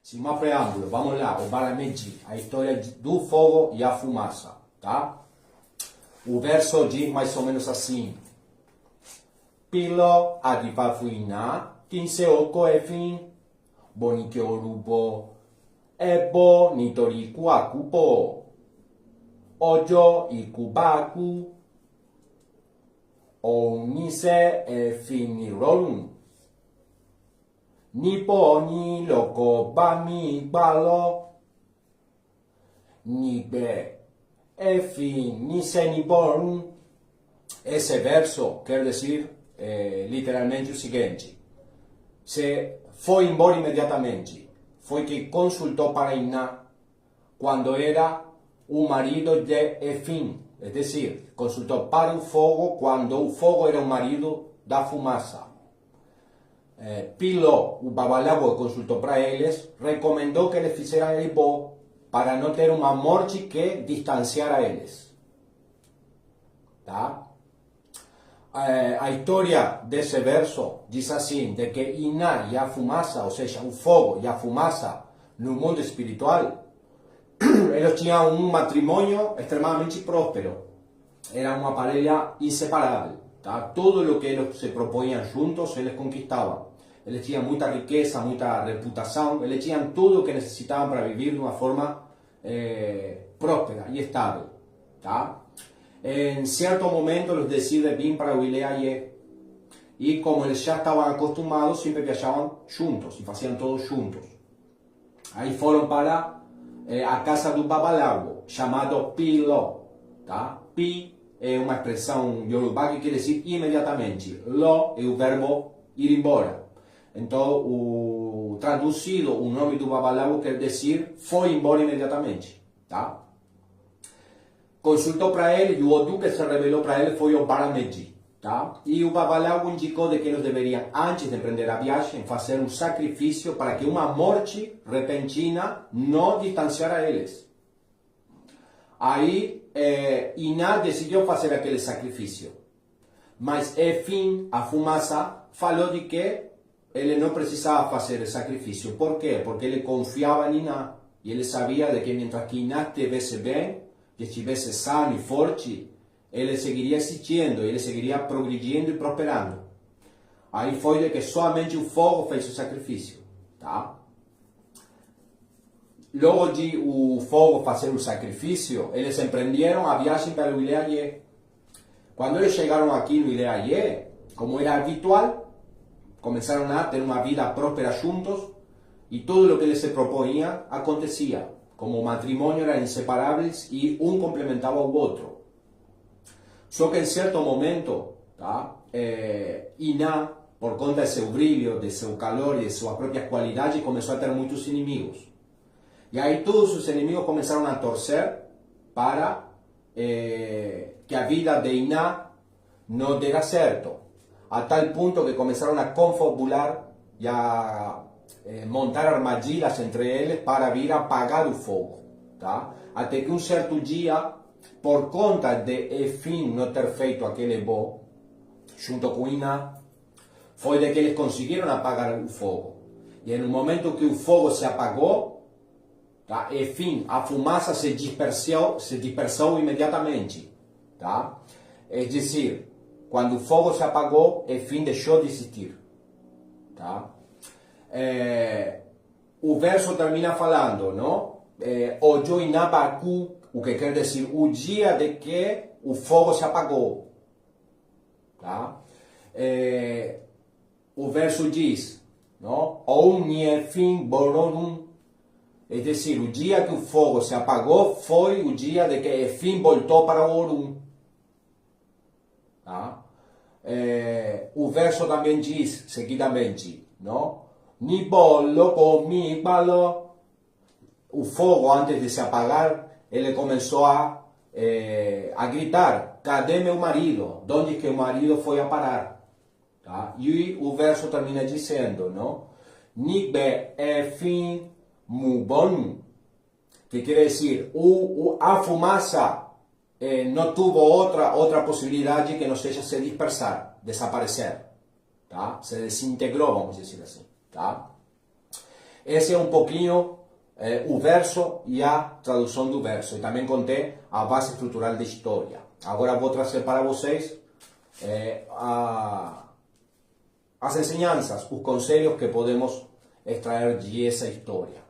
Sem mais preâmbulo, vamos lá, o Barameji, a história do fogo e a fumaça, tá? O verso diz mais ou menos assim: Pilo adipafuina, kinseoko efin, bonike orubo, ebo nitoriku akupo, ojo ikubaku, onise efinirolun. Nipo ni loko bami balo, nibe efin nise niborun. Ese verso quer decir literalmente o seguinte: se foi embora imediatamente, foi que consultou para Iná quando era o marido de Efim, es decir, consultou para o fogo quando o fogo era o marido da fumaça. Pilo, o babaláwo que consultou para eles, recomendou que eles fizeram el bo para não ter uma morte que distanciara eles. Tá? A história desse verso diz assim, de que Iná e a fumaça, ou seja, o fogo e a fumaça no mundo espiritual, eles tinham um matrimônio extremamente próspero. Era uma parelha inseparável. Tá? Todo o que eles se propunham juntos, eles conquistavam. Eles tinham muita riqueza, muita reputação, eles tinham tudo o que necessitavam para viver de uma forma próspera e estável. Tá? Em certo momento, eles decidem vir para o Ileaie. E como eles já estavam acostumados, sempre viajavam juntos e faziam tudo juntos. Aí foram para a casa do babaláwo, chamado Pilo. Tá? Pi é uma expressão yorubá que quer dizer imediatamente. Lo é o verbo ir embora. Então, o traduzido, o nome do babaláwo quer dizer foi embora imediatamente. Tá? Consultou para ele e o Odu que se revelou para ele foi o Barameji. Tá? E o babaláwo indicou de que eles deveriam, antes de empreender a viagem, fazer um sacrifício para que uma morte repentina não distanciara eles. Aí, Iná decidiu fazer aquele sacrifício. Mas, enfim, a fumaça falou de que ele não precisava fazer o sacrifício. Por quê? Porque ele confiava em Iná. E ele sabia de que, mientras que Iná estivesse bem, que estivesse sano e forte, ele seguiria existindo, ele seguiria progredindo e prosperando. Aí foi de que somente o fogo fez o sacrifício. Tá? Logo de o fogo fazer o sacrifício, eles empreenderam a viagem para o Ileaie. Quando eles chegaram aqui no Ileaie, como era habitual, começaram a ter uma vida próspera juntos e tudo o que eles se propunham acontecia. Como o matrimônio eram inseparáveis e um complementava o outro. Só que em certo momento, tá, Iná, por conta de seu brilho, de seu calor e de suas próprias qualidades, começou a ter muitos inimigos. E aí todos os inimigos começaram a torcer para que a vida de Iná não dera certo. A tal ponto que começaram a confabular e a montar armadilhas entre eles para vir apagar o fogo. Tá? Até que um certo dia, por conta de Efim não ter feito aquele bo, junto com Iná, foi de que eles conseguiram apagar o fogo. E no momento que o fogo se apagou, tá? Efim, a fumaça se dispersou imediatamente. Tá? É dizer, quando o fogo se apagou, Efim deixou de existir. Tá? O verso termina falando, não? Ojo inabaku, o que quer dizer o dia de que o fogo se apagou. Tá? O verso diz, não? Ou niefim boronum, é dizer, o dia que o fogo se apagou foi o dia de que Efim voltou para o Orum. Tá? O verso também diz, seguidamente, não? Ni bolo comi balo. O fogo, antes de se apagar, ele começou a gritar: cadê meu marido? De onde que o marido foi a parar? Tá? E o verso termina dizendo, não? Ni be efim mubon, que quer dizer, a fumaça não teve outra possibilidade que não seja se dispersar, desaparecer. Tá? Se desintegrou, vamos dizer assim. Tá? Esse é um pouquinho o verso e a tradução do verso. E também contei a base estrutural da história. Agora vou trazer para vocês as enseñanças, os conselhos que podemos extrair de essa história.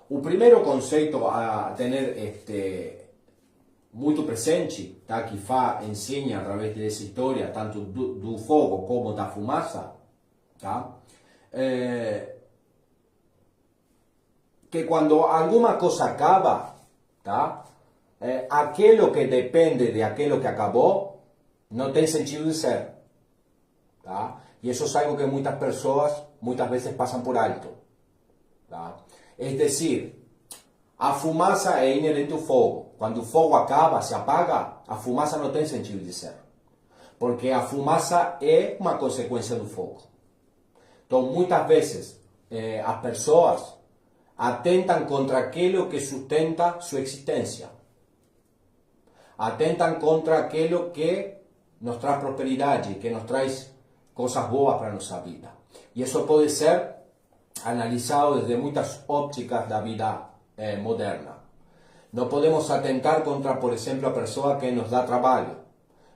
O primeiro conceito a ter muito presente, tá, que ensina através dessa história, tanto do fogo como da fumaça, tá, que quando alguma coisa acaba, tá, aquilo que depende de aquilo que acabou não tem sentido de ser. Tá? E isso é algo que muitas pessoas muitas vezes passam por alto. Tá? É decir, a fumaça é inerente ao fogo. Quando o fogo acaba, se apaga, a fumaça não tem sentido de ser. Porque a fumaça é uma consequência do fogo. Então, muitas vezes, as pessoas atentam contra aquilo que sustenta sua existência. Atentam contra aquilo que nos traz prosperidade, que nos traz coisas boas para a nossa vida. E isso pode ser analisado desde muitas ópticas da vida moderna. Não podemos atentar contra, por exemplo, a pessoa que nos dá trabalho.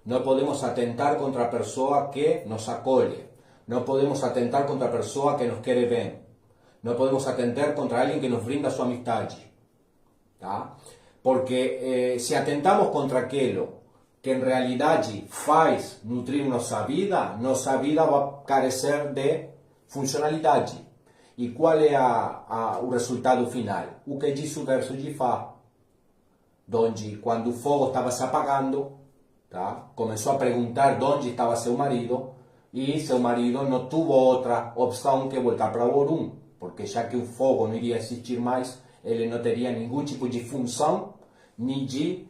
Não podemos atentar contra a pessoa que nos acolhe. Não podemos atentar contra a pessoa que nos quer bem. Não podemos atentar contra alguém que nos brinda sua amistade. Tá? Porque se atentamos contra aquilo que em realidade faz nutrir nossa vida vai carecer de funcionalidade. E qual é o resultado final? O que diz o verso de Fá, onde quando o fogo estava se apagando, tá, começou a perguntar onde estava seu marido, e seu marido não teve outra opção que voltar para Orun, porque já que o fogo não iria existir mais, ele não teria nenhum tipo de função, nem de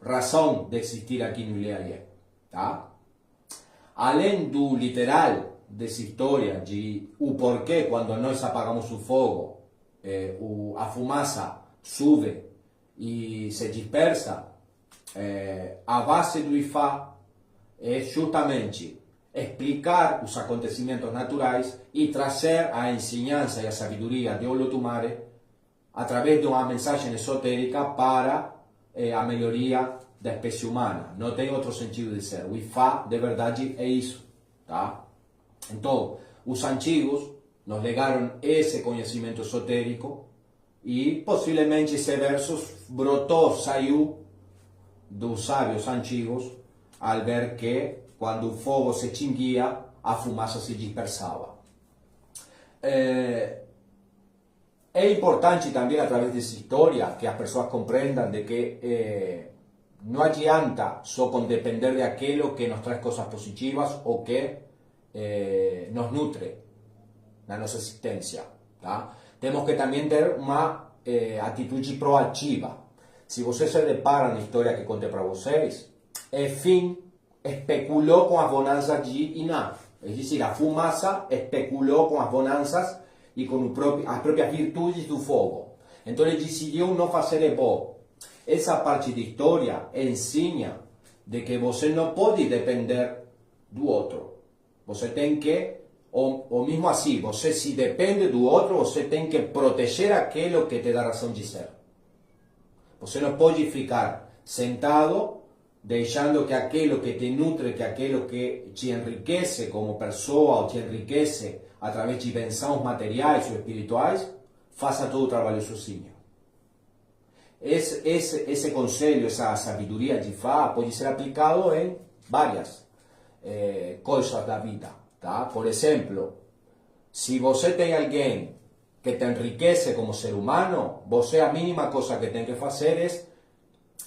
razão de existir aqui no Ileaie. Tá? Além do literal dessa história, de o porquê quando nós apagamos o fogo, a fumaça sube e se dispersa, a base do Ifá é justamente explicar os acontecimentos naturais e trazer a ensinança e a sabedoria de Olotumare através de uma mensagem esotérica para a melhoria da espécie humana. Não tem outro sentido de ser. O Ifá, de verdade, é isso. Tá? Então, os antigos nos legaram esse conhecimento esotérico e possivelmente esse verso brotou, saiu dos sábios antigos ao ver que quando o fogo se extinguia, a fumaça se dispersava. É importante também, através dessa história, que as pessoas compreendam de que não adianta só com depender de aquilo que nos traz coisas positivas ou que nos nutre na nossa existência. Tá? Temos que também ter uma atitude proativa. Se vocês se deparam na história que contei para vocês, Efim especulou com as bonanças de Iná. É dizer, a fumaça especulou com as bonanças e com as próprias virtudes do fogo. Então ele decidiu não fazer ebó. Essa parte da história ensina de que você não pode depender do outro. Você tem que, ou mesmo assim, você se depende do outro, você tem que proteger aquilo que te dá razão de ser. Você não pode ficar sentado deixando que aquilo que te nutre, que aquilo que te enriquece como pessoa ou te enriquece através de bênçãos materiais ou espirituais, faça todo o trabalho sozinho. Esse conselho, essa sabedoria de Fá pode ser aplicado em várias coisas da vida. Tá? Por exemplo, se você tem alguém que te enriquece como ser humano, você a mínima coisa que tem que fazer é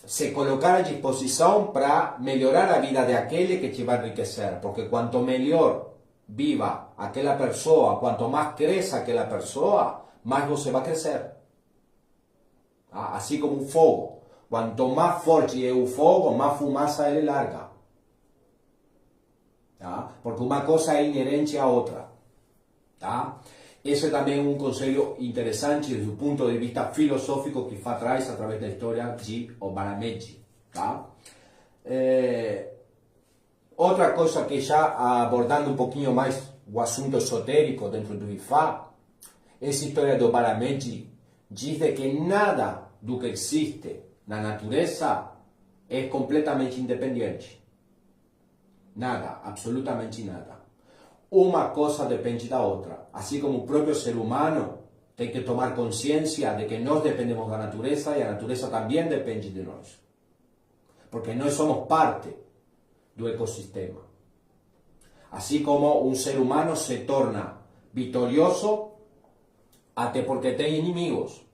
se colocar à disposição para melhorar a vida daquele que te vai enriquecer, porque quanto melhor viva aquela pessoa, quanto mais cresça aquela pessoa, mais você vai crescer. Assim como o fogo, quanto mais forte é o fogo, mais fumaça ele larga. Tá? Porque uma coisa é inerente à outra. Tá? Esse também é um conselho interessante do ponto de vista filosófico que Fá traz através da história de Obarameji. Tá? Outra coisa que já abordando um pouquinho mais o assunto esotérico dentro do Ifá, essa história do Barameji diz de que nada do que existe na natureza é completamente independente. Nada, absolutamente nada. Uma coisa depende da outra. Assim como o próprio ser humano tem que tomar consciência de que nós dependemos da natureza e a natureza também depende de nós. Porque nós somos parte do ecossistema. Assim como um ser humano se torna vitorioso até porque tem inimigos.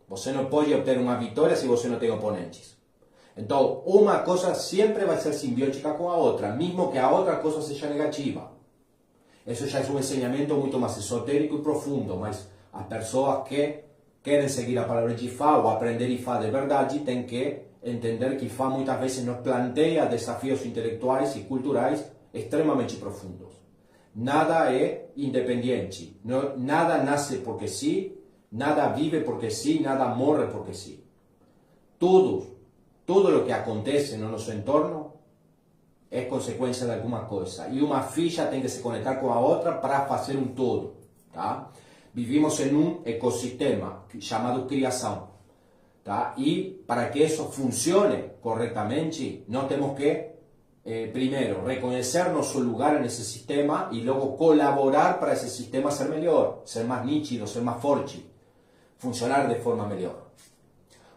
Você não pode obter uma vitória se você não tem oponentes. Então, uma coisa sempre vai ser simbiótica com a outra, mesmo que a outra coisa seja negativa. Isso já é um ensinamento muito mais esotérico e profundo, mas as pessoas que querem seguir a palavra de Ifá ou aprender Ifá de verdade têm que entender que Ifá muitas vezes nos planteia desafios intelectuais e culturais extremamente profundos. Nada é independente, nada nasce porque sim, nada vive porque sim, nada morre porque sim. Tudo o que acontece no nosso entorno é consequência de alguma coisa. E uma ficha tem que se conectar com a outra para fazer um todo. Tá? Vivimos em um ecossistema chamado criação. Tá? E para que isso funcione corretamente, nós temos que, primeiro, reconhecer nosso lugar nesse sistema e logo colaborar para esse sistema ser melhor, ser mais nítido, ser mais forte, funcionar de forma melhor.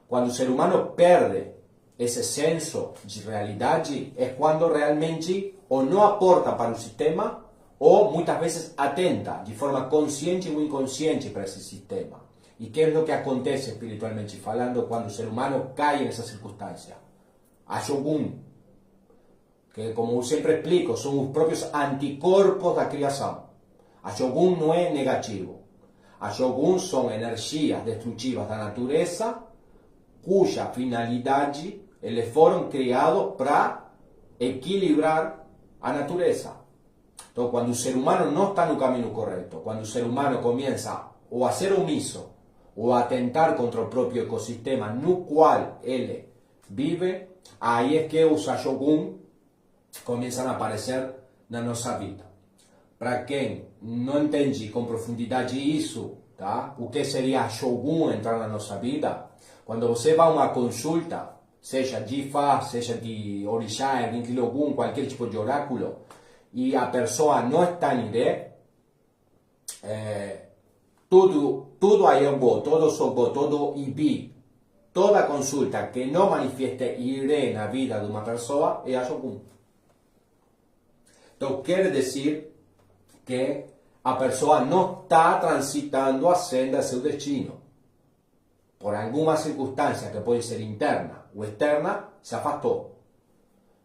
Quando o ser humano perde esse senso de realidade, é quando realmente ou não aporta para o sistema ou muitas vezes atenta de forma consciente ou inconsciente para esse sistema. E que é o que acontece espiritualmente falando quando o ser humano cai nessa circunstância? A Shogun, que como eu sempre explico, são os próprios anticorpos da criação. A Shogun não é negativo. A Shogun são energias destrutivas da natureza, cuja finalidade eles foram criados para equilibrar a natureza. Então, quando o ser humano não está no caminho correto, quando o ser humano começa ou a ser omisso ou a atentar contra o próprio ecossistema no qual ele vive, aí é que os Shogun começam a aparecer na nossa vida. Para quem não entende com profundidade isso, tá? O que seria Shogun entrar na nossa vida? Quando você vai a uma consulta, seja de Ifá, seja de Orixá, de Ogum, qualquer tipo de oráculo, e a pessoa não está em ideia, tudo aí é bom, todo sou bom, todo ibi, toda consulta que não manifieste ire na vida de uma pessoa é a Shogun. Então quer dizer que a pessoa não está transitando a senda do seu destino. Por alguma circunstância que pode ser interna ou externa, se afastou.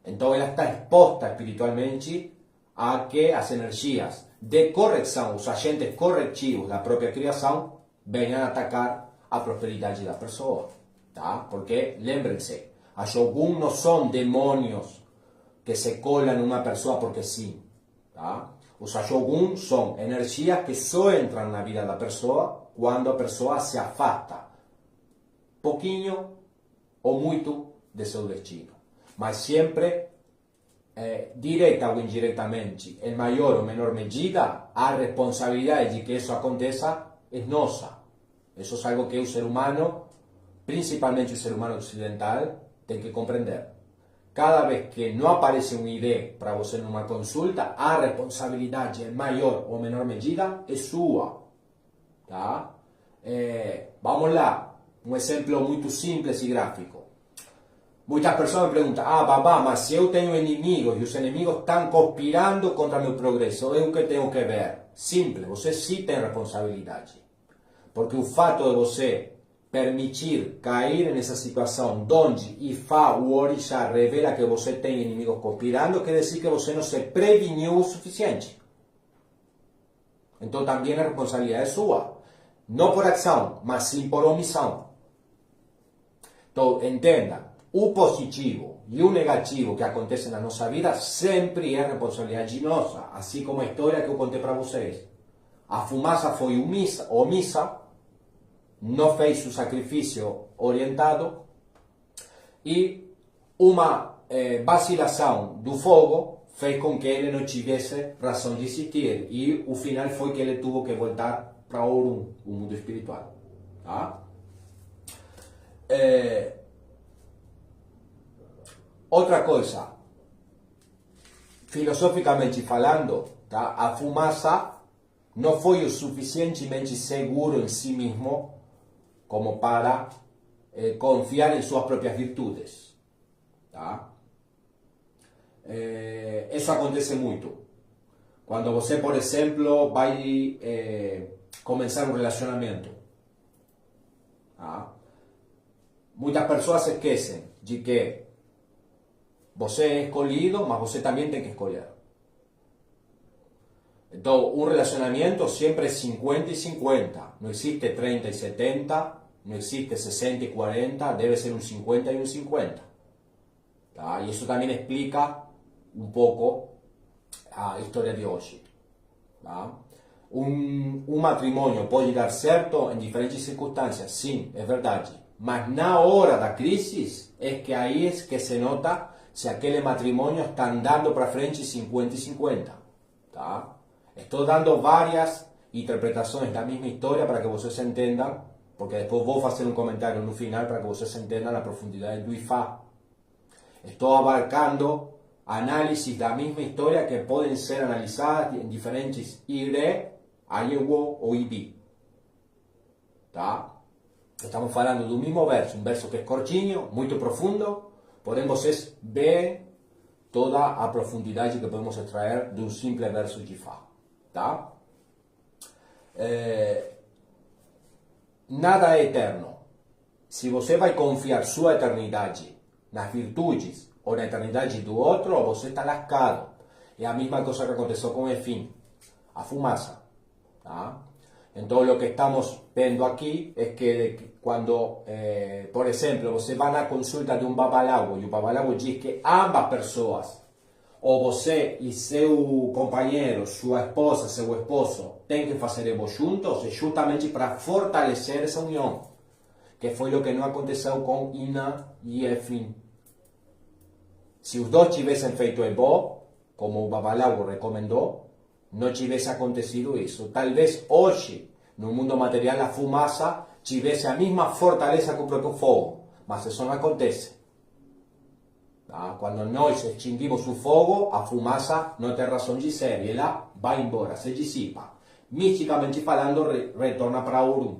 Então ela está exposta espiritualmente a que as energias de correção, os agentes corretivos da própria criação, venham atacar a prosperidade da pessoa. Tá? Porque, lembrem-se, a Shogun não são demônios que se colam numa pessoa porque sim. Tá? Os Shogun são energias que só entram na vida da pessoa quando a pessoa se afasta pouquinho ou muito de seu destino. Mas sempre, direta ou indiretamente, em maior ou menor medida, a responsabilidade de que isso aconteça é nossa. Isso é algo que o ser humano, principalmente o ser humano ocidental, tem que compreender. Cada vez que não aparece uma ideia para você numa consulta, a responsabilidade em maior ou menor medida é sua. Tá? Vamos lá. Um exemplo muito simples e gráfico. Muitas pessoas me perguntam, babá, mas se eu tenho inimigos e os inimigos estão conspirando contra meu progresso, eu que tenho que ver? Simples, você sim tem responsabilidade. Porque o fato de você permitir cair nessa situação onde Ifá ou Orixá revela que você tem inimigos conspirando, quer dizer que você não se preveniu o suficiente. Então também a responsabilidade é sua. Não por ação, mas sim por omissão. Então, entenda, o positivo e o negativo que acontece na nossa vida sempre é responsabilidade nossa, assim como a história que eu contei para vocês. A fumaça foi omissa, não fez o sacrifício orientado e uma vacilação do fogo fez com que ele não tivesse razão de existir e o final foi que ele teve que voltar para o mundo espiritual. Tá? Outra coisa, filosoficamente falando, tá? A fumaça não foi o suficientemente seguro em si mesmo como para confiar em suas próprias virtudes. Tá? Isso acontece muito. Quando você, por exemplo, vai começar um relacionamento. Tá? Muitas pessoas esquecem de que você é escolhido, mas você também tem que escolher. Então, um relacionamento sempre é 50 e 50. Não existe 30 e 70, não existe 60 e 40, deve ser um 50 e um 50. Tá? E isso também explica um pouco a história de hoje. Tá? Um matrimônio pode dar certo em diferentes circunstâncias, sim, é verdade. Mas na hora da crise é que aí é que se nota se aquele matrimônio está andando para frente 50 e 50. Tá? Estou dando várias interpretações da mesma história para que vocês entendam, porque depois vou fazer um comentário no final para que vocês entendam a profundidade do Ifá. Estou abarcando análises da mesma história que podem ser analisadas em diferentes IRE, Ayewo ou IBI. Tá? Estamos falando do mesmo verso, um verso que é curtinho, muito profundo, porém vocês veem toda a profundidade que podemos extrair de um simples verso de Ifá. Tá? Nada é eterno. Se você vai confiar sua eternidade nas virtudes ou na eternidade do outro, você está lascado. É a mesma coisa que aconteceu com o Efim, a fumaça. Tá? Então, o que estamos vendo aqui é que quando, por exemplo, você vai na consulta de um babaláwo e o babaláwo diz que ambas pessoas, ou você e seu companheiro, sua esposa, seu esposo, têm que fazer Evo juntos, é justamente para fortalecer essa união, que foi o que não aconteceu com Ina e Efim. Se os dois tivessem feito Evo, como o babaláwo recomendou, não tivesse acontecido isso. Talvez hoje, no mundo material, a fumaça tivesse a mesma fortaleza que o próprio fogo, mas isso não acontece. Tá? Quando nós extinguimos o fogo, a fumaça não tem razão de ser, e ela vai embora, se dissipa. Misticamente falando, retorna para Orum.